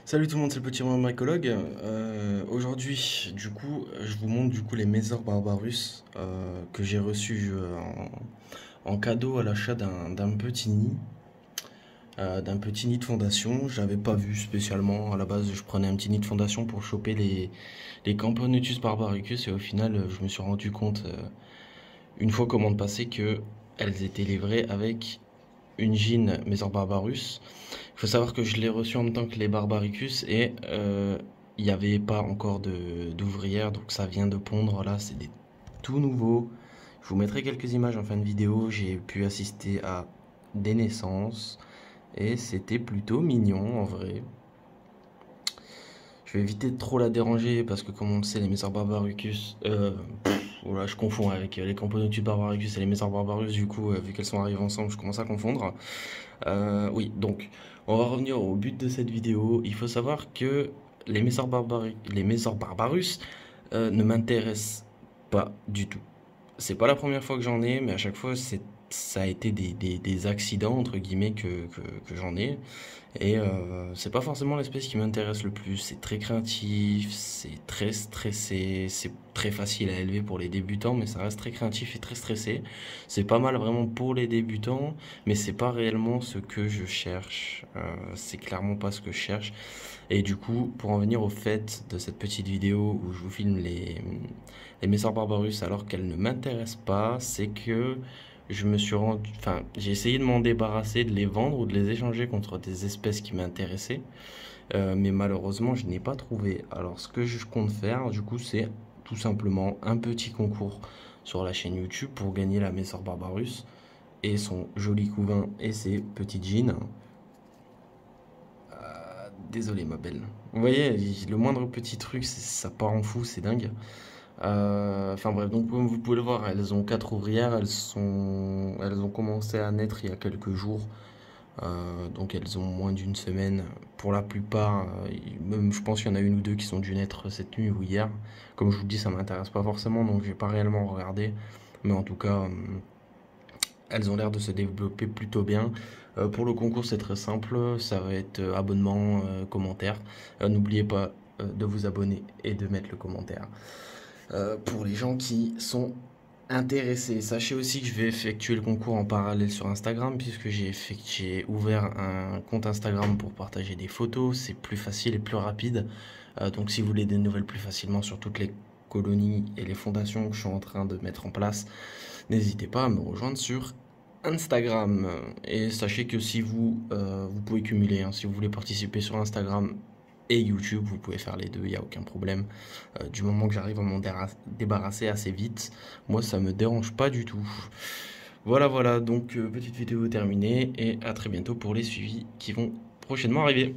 Salut tout le monde, c'est le petit Romain mycologue. Aujourd'hui, je vous montre les Mézor Barbarus que j'ai reçus en cadeau à l'achat d'un petit nid de fondation. J'avais pas vu spécialement. À la base, je prenais un petit nid de fondation pour choper les Camponotus barbaricus et au final, je me suis rendu compte une fois commande passée que elles étaient livrées avec une gine Mézor Barbarus. Il faut savoir que je l'ai reçu en même temps que les Barbaricus et il n'y avait pas encore d'ouvrière, donc ça vient de pondre. Là, c'est des tout nouveaux. Je vous mettrai quelques images en fin de vidéo. J'ai pu assister à des naissances et c'était plutôt mignon en vrai. Je vais éviter de trop la déranger parce que, comme on le sait, les Messars Barbaricus. Voilà, je confonds avec les Camponotus Barbaricus et les Messars Barbarus. Du coup, vu qu'elles sont arrivées ensemble, je commence à confondre. Oui, donc, on va revenir au but de cette vidéo. Il faut savoir que les Messors Barbarus ne m'intéressent pas du tout. C'est pas la première fois que j'en ai, mais à chaque fois, ça a été des accidents, entre guillemets, que j'en ai. Et c'est pas forcément l'espèce qui m'intéresse le plus. C'est très craintif, c'est très stressé, c'est très facile à élever pour les débutants, mais ça reste très craintif et très stressé. C'est pas mal vraiment pour les débutants, mais c'est pas réellement ce que je cherche. C'est clairement pas ce que je cherche. Et du coup, pour en venir au fait de cette petite vidéo où je vous filme les Messars Barbarus alors qu'elles ne m'intéressent pas, c'est que j'ai essayé de m'en débarrasser, de les vendre ou de les échanger contre des espèces qui m'intéressaient, mais malheureusement, je n'ai pas trouvé. Alors, ce que je compte faire, du coup, c'est tout simplement un petit concours sur la chaîne YouTube pour gagner la Messor Barbarus et son joli couvain et ses petites jeans. Désolé, ma belle. Vous voyez, le moindre petit truc, ça part en fou, c'est dingue. Enfin bref, donc comme vous pouvez le voir, elles ont 4 ouvrières, elles ont commencé à naître il y a quelques jours, donc elles ont moins d'une semaine. Pour la plupart, même je pense qu'il y en a une ou deux qui sont dû naître cette nuit ou hier. Comme je vous le dis, ça m'intéresse pas forcément, donc je vais pas réellement regarder. Mais en tout cas, elles ont l'air de se développer plutôt bien. Pour le concours, c'est très simple, ça va être abonnement, commentaire. N'oubliez pas de vous abonner et de mettre le commentaire pour les gens qui sont intéressés. Sachez aussi que je vais effectuer le concours en parallèle sur Instagram puisque j'ai ouvert un compte Instagram pour partager des photos. C'est plus facile et plus rapide. Donc si vous voulez des nouvelles plus facilement sur toutes les colonies et les fondations que je suis en train de mettre en place, n'hésitez pas à me rejoindre sur Instagram. Et sachez que si vous pouvez cumuler, hein, si vous voulez participer sur Instagram et YouTube, vous pouvez faire les deux, il n'y a aucun problème. Du moment que j'arrive à m'en débarrasser assez vite, moi ça me dérange pas du tout. Voilà, donc petite vidéo terminée et à très bientôt pour les suivis qui vont prochainement arriver.